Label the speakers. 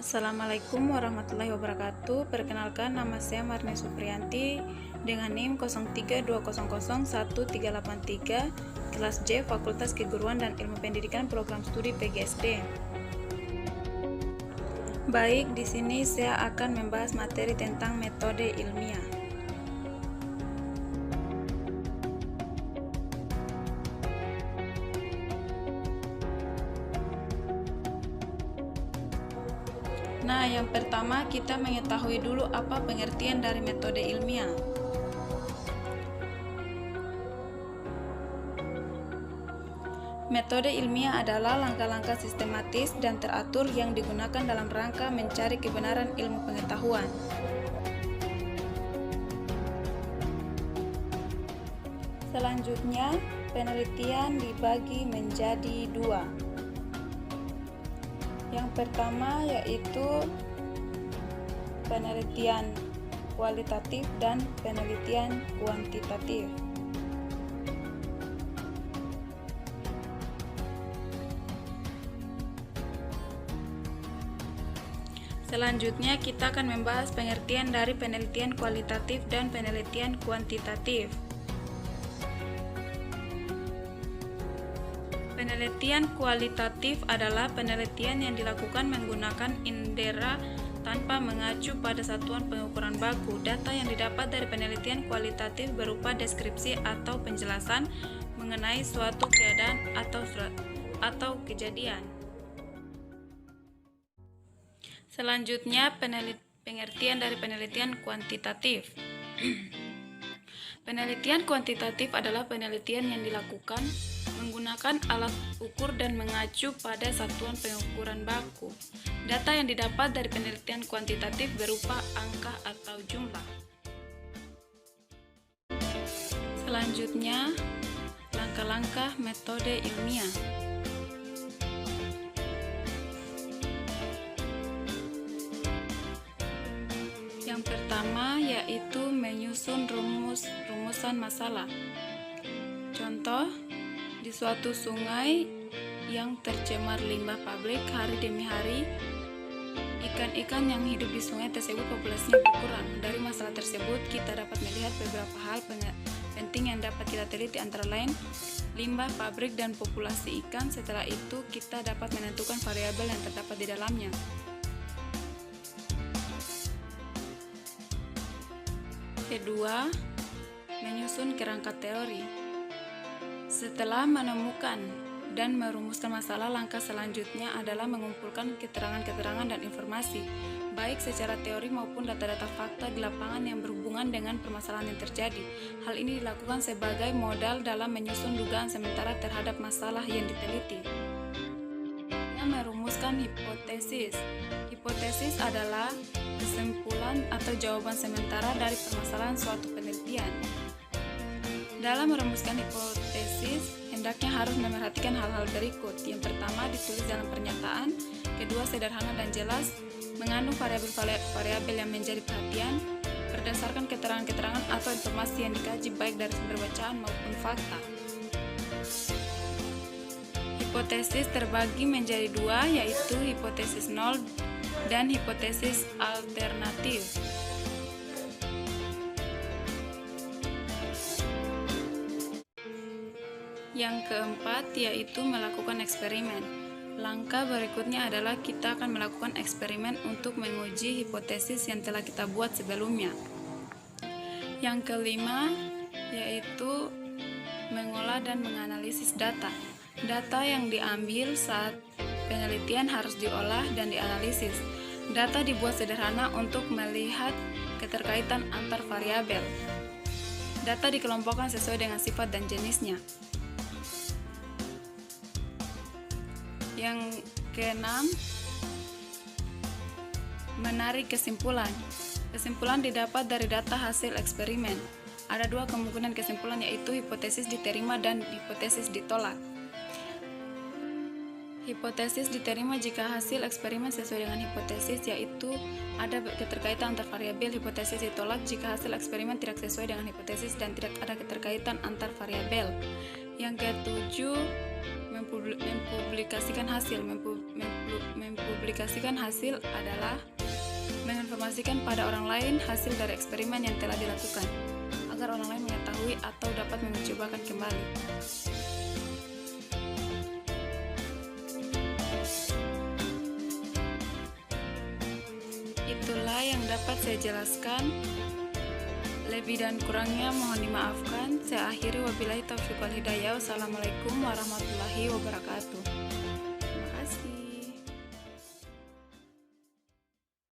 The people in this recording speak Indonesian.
Speaker 1: Assalamualaikum warahmatullahi wabarakatuh. Perkenalkan, nama saya Marni Supriyanti dengan NIM 0320013883, kelas J, Fakultas Keguruan dan Ilmu Pendidikan Program Studi PGSD. Baik, di sini saya akan membahas materi tentang metode ilmiah. Nah, yang pertama kita mengetahui dulu apa pengertian dari metode ilmiah. Metode ilmiah adalah langkah-langkah sistematis dan teratur yang digunakan dalam rangka mencari kebenaran ilmu pengetahuan. Selanjutnya, penelitian dibagi menjadi dua. Yang pertama yaitu penelitian kualitatif dan penelitian kuantitatif. Selanjutnya kita akan membahas pengertian dari penelitian kualitatif dan penelitian kuantitatif. Penelitian kualitatif adalah penelitian yang dilakukan menggunakan indera tanpa mengacu pada satuan pengukuran baku. Data yang didapat dari penelitian kualitatif berupa deskripsi atau penjelasan mengenai suatu keadaan atau kejadian. Selanjutnya, pengertian dari penelitian kuantitatif. Penelitian kuantitatif adalah penelitian yang dilakukan menggunakan alat ukur dan mengacu pada satuan pengukuran baku. Data yang didapat dari penelitian kuantitatif berupa angka atau jumlah. Selanjutnya, langkah-langkah metode ilmiah. Yang pertama yaitu menyusun rumusan masalah. Contoh, di suatu sungai yang tercemar limbah pabrik hari demi hari, ikan-ikan yang hidup di sungai tersebut populasinya berkurang. Dari masalah tersebut kita dapat melihat beberapa hal penting yang dapat kita teliti, antara lain limbah pabrik dan populasi ikan. Setelah itu kita dapat menentukan variabel yang terdapat di dalamnya. Kedua, menyusun kerangka teori. Setelah menemukan dan merumuskan masalah, langkah selanjutnya adalah mengumpulkan keterangan-keterangan dan informasi, baik secara teori maupun data-data fakta di lapangan yang berhubungan dengan permasalahan yang terjadi. Hal ini dilakukan sebagai modal dalam menyusun dugaan sementara terhadap masalah yang diteliti. Merumuskan hipotesis. Hipotesis adalah kesimpulan atau jawaban sementara dari permasalahan suatu penelitian. Dalam merumuskan hipotesis, hendaknya harus memerhatikan hal-hal berikut. Yang pertama, ditulis dalam pernyataan. Kedua, sederhana dan jelas, mengandung variabel yang menjadi perhatian, berdasarkan keterangan-keterangan atau informasi yang dikaji baik dari sumber bacaan maupun fakta. Hipotesis terbagi menjadi dua, yaitu hipotesis nol dan hipotesis alternatif. Yang keempat yaitu melakukan eksperimen. Langkah berikutnya adalah kita akan melakukan eksperimen untuk menguji hipotesis yang telah kita buat sebelumnya. Yang kelima yaitu mengolah dan menganalisis data. Data yang diambil saat penelitian harus diolah dan dianalisis. Data dibuat sederhana untuk melihat keterkaitan antar variabel. Data dikelompokkan sesuai dengan sifat dan jenisnya. Yang keenam, menarik kesimpulan. Kesimpulan didapat dari data hasil eksperimen. Ada dua kemungkinan kesimpulan, yaitu hipotesis diterima dan hipotesis ditolak. Hipotesis diterima jika hasil eksperimen sesuai dengan hipotesis, yaitu ada keterkaitan antar variabel. Hipotesis ditolak jika hasil eksperimen tidak sesuai dengan hipotesis dan tidak ada keterkaitan antar variabel. Yang ketujuh, mempublikasikan hasil. mempublikasikan hasil adalah menginformasikan pada orang lain hasil dari eksperimen yang telah dilakukan, agar orang lain mengetahui atau dapat mencobakan kembali. Itulah yang dapat saya jelaskan. Lebih dan kurangnya mohon dimaafkan. Saya akhiri, wabillahi taufiq wal hidayah. Wassalamualaikum warahmatullahi wabarakatuh. Terima kasih.